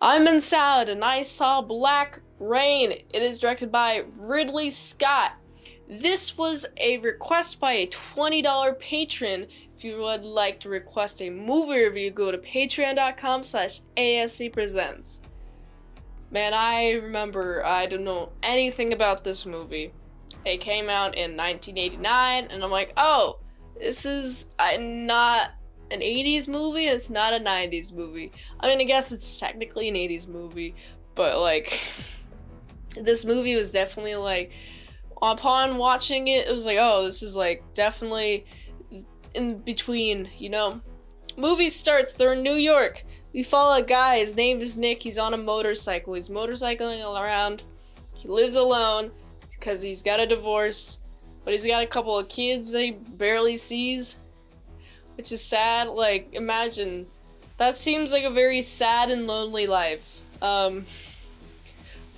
I'm in salad and I saw Black Rain. It is directed by Ridley Scott. This was a request by a $20 patron. If you would like to request a movie review, go to patreon.com/ASEpresents. Man, I remember I don't know anything about this movie. It came out in 1989, and I'm like, oh, this is not an 80s movie, it's not a 90s movie. I mean, I guess it's technically an 80s movie, but like, this movie was definitely like, upon watching it, it was like, oh, this is like definitely in between, you know? Movie starts, they're in New York. We follow a guy, his name is Nick, he's on a motorcycle. He's motorcycling around. He lives alone because he's got a divorce, but he's got a couple of kids that he barely sees, which is sad. Like, imagine, that seems like a very sad and lonely life. But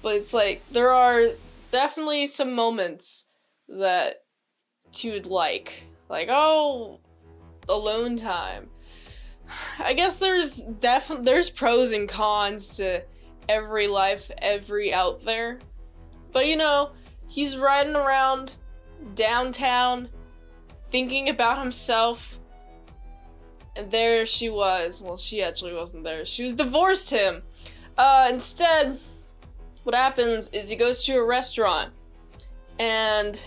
it's like, there are definitely some moments that you would like, oh, alone time. I guess there's pros and cons to every life, every out there. But you know, he's riding around downtown thinking about himself, and there she was. Well, she actually wasn't there. She was divorced him. Instead, what happens is he goes to a restaurant, and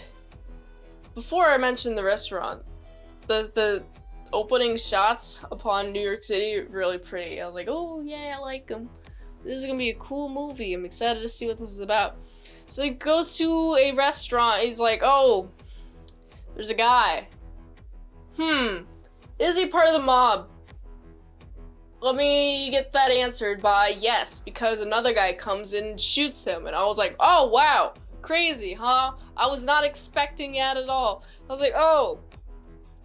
before I mention the restaurant, the opening shots upon New York City are really pretty. I was like, oh yeah, I like them. This is gonna be a cool movie. I'm excited to see what this is about. So he goes to a restaurant. He's like, oh, there's a guy. Is he part of the mob? Let me get that answered by yes, because another guy comes in and shoots him. And I was like, oh wow, crazy, huh? I was not expecting that at all. I was like, oh,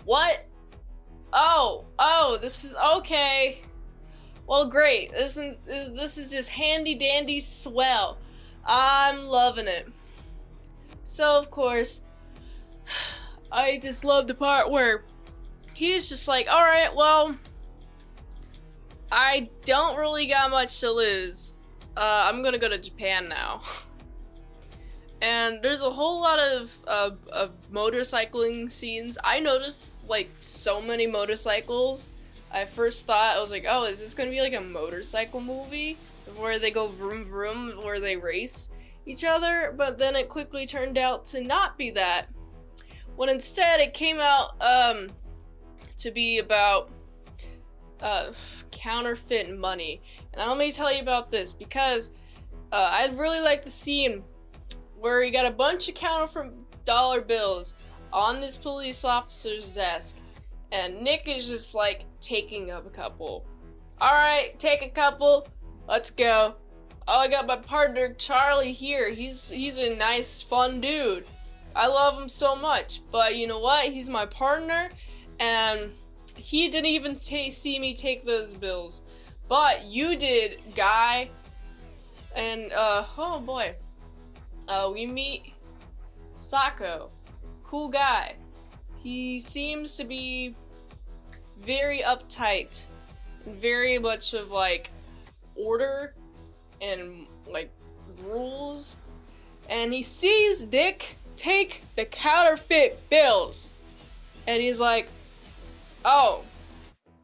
what? Oh, this is okay. Well, great. This is just handy dandy swell. I'm loving it. So of course, I just love the part where he's just like, all right, well, I don't really got much to lose. I'm gonna go to Japan now. And there's a whole lot of motorcycling scenes. I noticed like so many motorcycles. I first thought, I was like, oh, is this gonna be like a motorcycle movie where they go vroom vroom, where they race each other? But then it quickly turned out to not be that, when instead it came out to be about counterfeit money. And let me tell you about this, because I really like the scene where you got a bunch of counterfeit dollar bills on this police officer's desk, and Nick is just like taking up a couple. Alright, take a couple, let's go. Oh, I got my partner Charlie here. He's a nice, fun dude. I love him so much, but you know what? He's my partner, and he didn't even see me take those bills. But you did, guy. And, oh boy. We meet Sako. Cool guy. He seems to be very uptight and very much of like order and like rules. And he sees Dick take the counterfeit bills. And he's like, oh,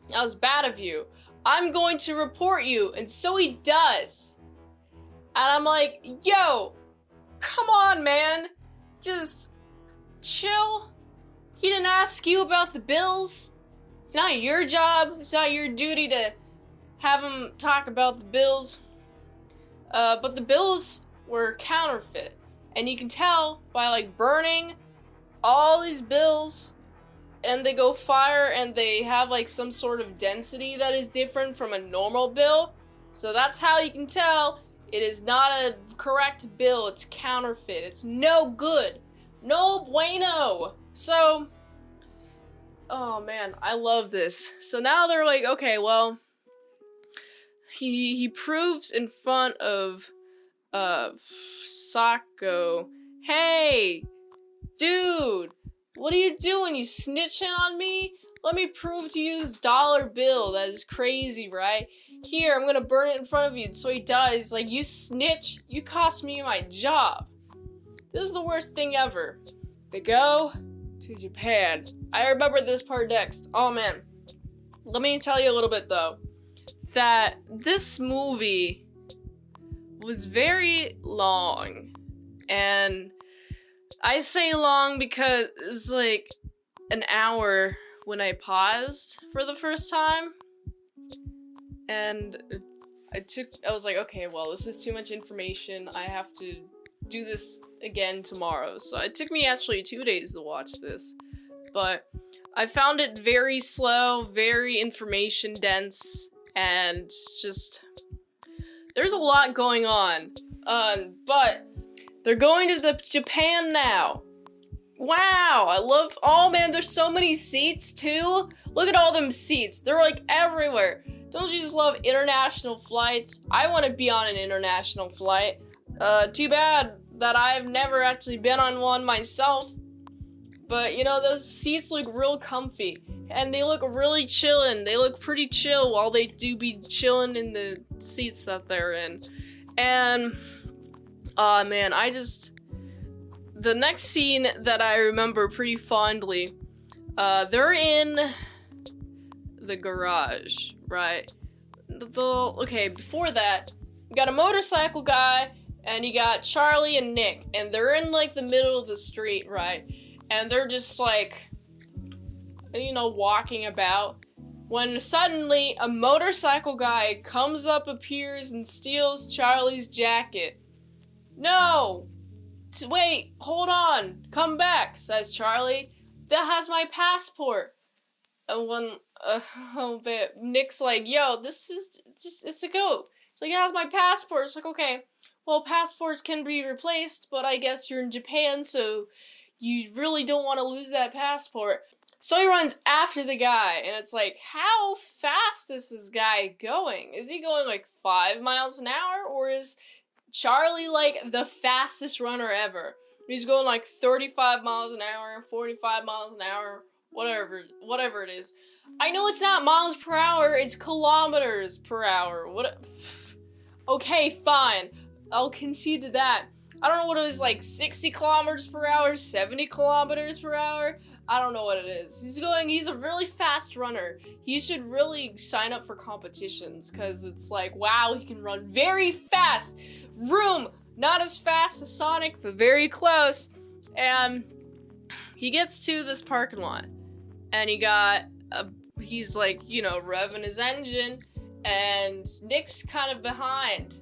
that was bad of you. I'm going to report you. And so he does. And I'm like, yo, come on, man. Just chill. He didn't ask you about the bills. It's not your job. It's not your duty to have him talk about the bills. But the bills were counterfeit. And you can tell by like burning all these bills, and they go fire, and they have like some sort of density that is different from a normal bill. So that's how you can tell it is not a correct bill. It's counterfeit. It's no good. No bueno. So, oh man, I love this. So now they're like, okay, well, he proves in front of Sako, hey, dude, what are you doing? You snitching on me? Let me prove to you this dollar bill. That is crazy, right? Here, I'm gonna burn it in front of you. So he does. Like, you snitch, you cost me my job. This is the worst thing ever. They go to Japan. I remember this part next. Oh man. Let me tell you a little bit though. That this movie was very long. And I say long because it was like an hour when I paused for the first time. And I was like, okay, well, this is too much information. I have to do this again tomorrow. So it took me actually 2 days to watch this. But I found it very slow, very information dense, and just there's a lot going on. But they're going to Japan now. Wow, oh man, there's so many seats too. Look at all them seats. They're like everywhere. Don't you just love international flights? I want to be on an international flight. Too bad that I've never actually been on one myself. But, you know, those seats look real comfy. And they look really chillin'. They look pretty chill while they do be chillin' in the seats that they're in. And, man, the next scene that I remember pretty fondly, they're in the garage, right? Okay, before that, you got a motorcycle guy, and you got Charlie and Nick, and they're in, like, the middle of the street, right? And they're just, like, you know, walking about, when suddenly a motorcycle guy appears, and steals Charlie's jacket. No! Wait, hold on, come back, says Charlie. That has my passport. And when, Nick's like, yo, this is just, it's a goat. It's like, it has my passport. It's like, okay, well, passports can be replaced, but I guess you're in Japan, so you really don't want to lose that passport. So he runs after the guy, and it's like, how fast is this guy going? Is he going like 5 miles an hour, or is Charlie like the fastest runner ever? He's going like 35 miles an hour, 45 miles an hour, whatever it is. I know it's not miles per hour, it's kilometers per hour. Okay, fine. I'll concede to that. I don't know what it was, like 60 kilometers per hour, 70 kilometers per hour. I don't know what it is. He's a really fast runner. He should really sign up for competitions, because it's like, wow, he can run very fast. Vroom! Not as fast as Sonic, but very close. And he gets to this parking lot, and he's like, you know, revving his engine, and Nick's kind of behind.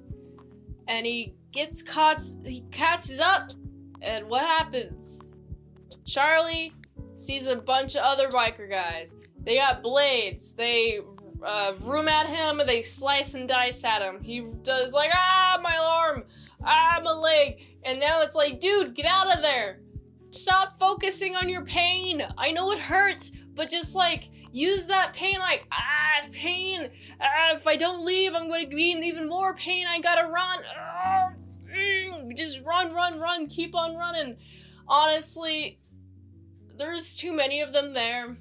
And he catches up, and what happens? Charlie sees a bunch of other biker guys. They got blades. They vroom at him, and they slice and dice at him. He does like, my arm, my leg. And now it's like, dude, get out of there. Stop focusing on your pain. I know it hurts, but just like, use that pain like, pain. If I don't leave, I'm going to be in even more pain. I gotta run. Just run, keep on running. Honestly, there's too many of them there.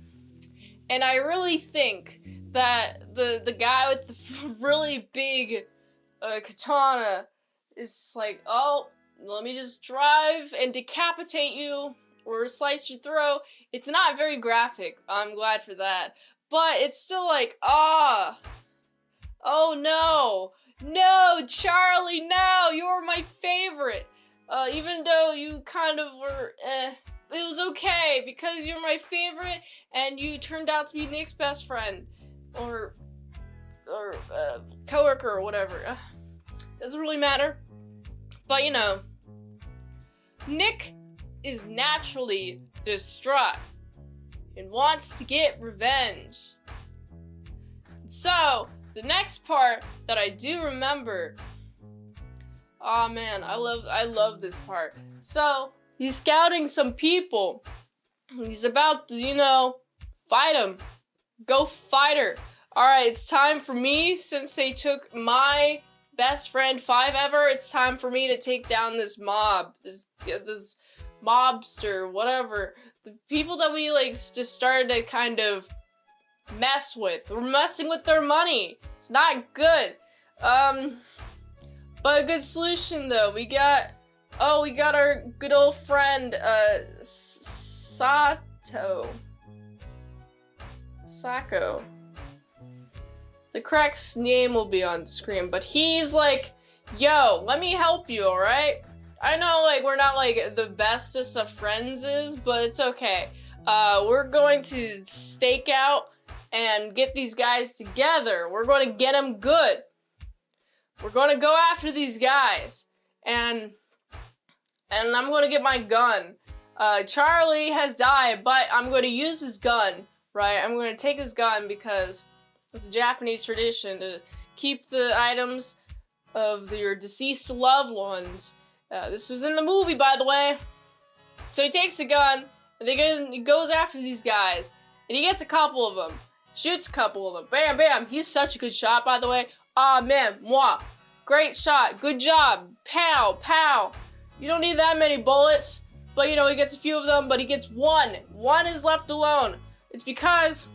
And I really think that the guy with the really big katana is just like, oh, let me just drive and decapitate you or slice your throat. It's not very graphic. I'm glad for that. But it's still like, oh no. No, Charlie, no, you're my favorite. Even though you kind of were, it was okay, because you're my favorite, and you turned out to be Nick's best friend, or coworker, or whatever. Doesn't really matter. But, you know, Nick is naturally distraught, and wants to get revenge. So, the next part that I do remember, oh man, I love this part. So, he's scouting some people. He's about to, you know, fight him. Go fight her. Alright, it's time for me, since they took my best friend 5 ever, it's time for me to take down this mob. This mobster, whatever. The people that we, like, just started to kind of mess with. We're messing with their money. It's not good. But a good solution though. We got our good old friend, Sako. The correct name will be on screen, but he's like, yo, let me help you, alright? I know, like, we're not, like, the bestest of friends is, but it's okay. We're going to stake out and get these guys together. We're going to get them good. We're going to go after these guys. And I'm going to get my gun. Charlie has died, but I'm going to use his gun, right? I'm going to take his gun because it's a Japanese tradition to keep the items of your deceased loved ones. This was in the movie, by the way. So he takes the gun, and he goes after these guys, and he gets a couple of them. Shoots a couple of them. Bam, bam. He's such a good shot, by the way. Ah, man. Mwah. Great shot. Good job. Pow, pow. You don't need that many bullets. But, you know, he gets a few of them, but he gets one. One is left alone. It's because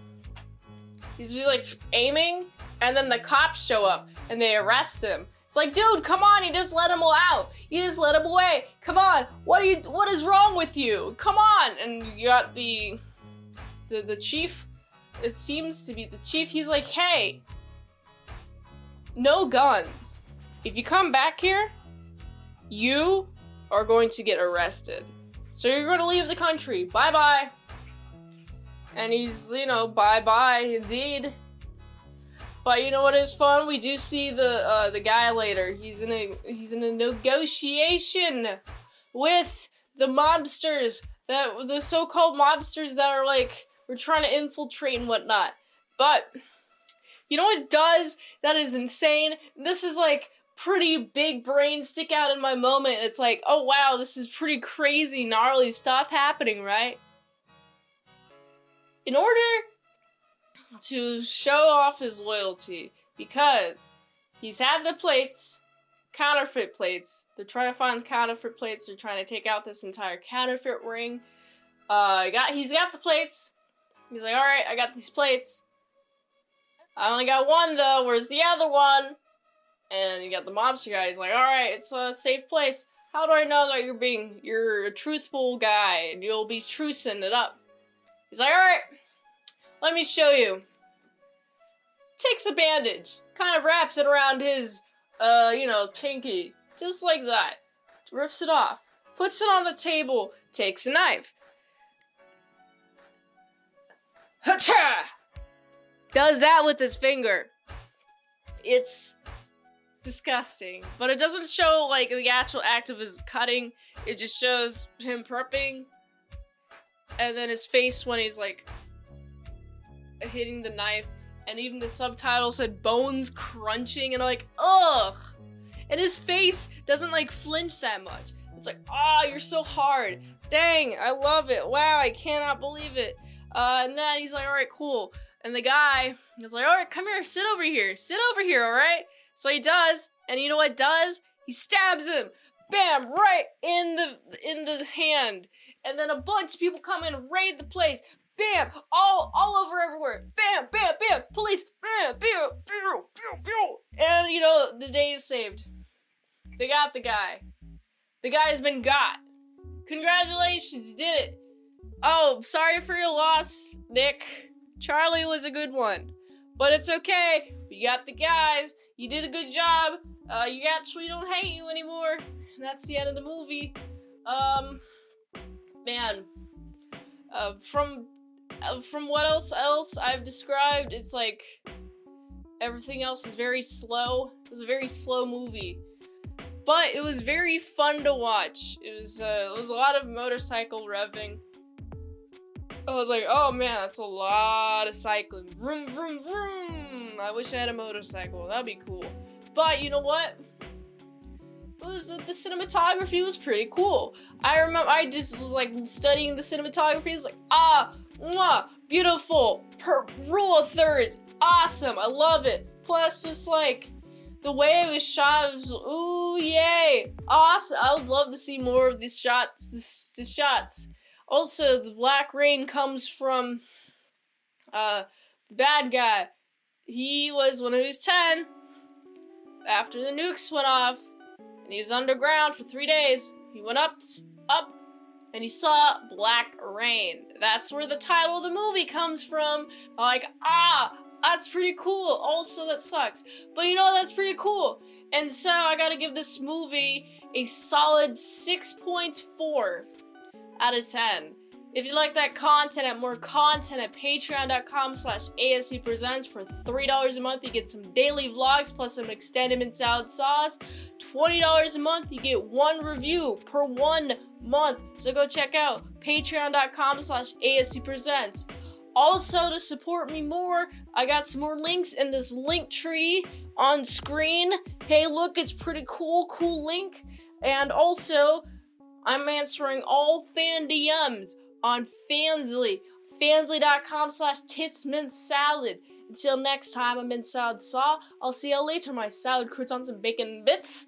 he's like aiming, and then the cops show up, and they arrest him. It's like, dude, come on, you just let him out. You just let him away. Come on, what is wrong with you? Come on. And you got the chief, it seems to be the chief, he's like, hey, no guns. If you come back here, you are going to get arrested. So you're going to leave the country. Bye-bye. And he's, you know, bye-bye indeed. But you know what is fun? We do see the guy later. He's in a negotiation with the mobsters, the so-called mobsters that are like, we're trying to infiltrate and whatnot. But you know what it does? That is insane. This is like pretty big brain stick out in my moment. It's like, oh wow, this is pretty crazy, gnarly stuff happening, right? In order to show off his loyalty, because he's had the plates, counterfeit plates. They're trying to find counterfeit plates. They're trying to take out this entire counterfeit ring. He's got the plates. He's like, all right, I got these plates. I only got one though. Where's the other one? And you got the mobster guy. He's like, all right, it's a safe place. How do I know that you're a truthful guy and you'll be trucing it up? He's like, all right, let me show you. Takes a bandage, kind of wraps it around his, pinky, just like that. Rips it off, puts it on the table, takes a knife. Ha-cha! Does that with his finger. It's disgusting, but it doesn't show, like, the actual act of his cutting. It just shows him prepping, and then his face when he's, like, hitting the knife, and even the subtitle said bones crunching, and I'm like, ugh! And his face doesn't, like, flinch that much. It's like, ah, you're so hard. Dang, I love it. Wow, I cannot believe it. And then he's like, alright, cool. And the guy is like, alright, come here, sit over here, alright? So he does, and you know what does? He stabs him, bam, right in the hand. And then a bunch of people come in and raid the place. Bam, all over everywhere. Bam, bam, bam, police, bam, bam, bam, bam, bam. And you know, the day is saved. They got the guy. The guy's been got. Congratulations, you did it. Oh, sorry for your loss, Nick. Charlie was a good one. But it's okay. We got the guys. You did a good job. You actually don't hate you anymore. And that's the end of the movie. Man. From what else I've described, it's like everything else is very slow. It was a very slow movie. But it was very fun to watch. It was a lot of motorcycle revving. I was like, oh man, that's a lot of cycling. Vroom, vroom, vroom. I wish I had a motorcycle. That'd be cool. But you know what? The cinematography was pretty cool. I remember I just was like studying the cinematography. It's like, mwah, beautiful. Rule of thirds. Awesome. I love it. Plus, just like the way it was shot, was, ooh, yay. Awesome. I would love to see more of these shots. The shots. Also, the black rain comes from The bad guy. He was, when he was 10, after the nukes went off, and he was underground for 3 days, he went up, and he saw black rain. That's where the title of the movie comes from. Like, that's pretty cool. Also, that sucks. But you know, that's pretty cool. And so I gotta give this movie a solid 6.4 out of 10. If you like that content and more content at patreon.com/ASEpresents for $3 a month, you get some daily vlogs plus some extended mint salad sauce. $20 a month, you get one review per 1 month. So go check out patreon.com/ASEpresents. Also, to support me more, I got some more links in this link tree on screen. Hey, look, it's pretty cool link. And also, I'm answering all fan DMs on Fansly. Fansly.com/itsmintsalad. Until next time, I'm Mint Salad Saw. I'll see you later, my salad croutons and bacon bits.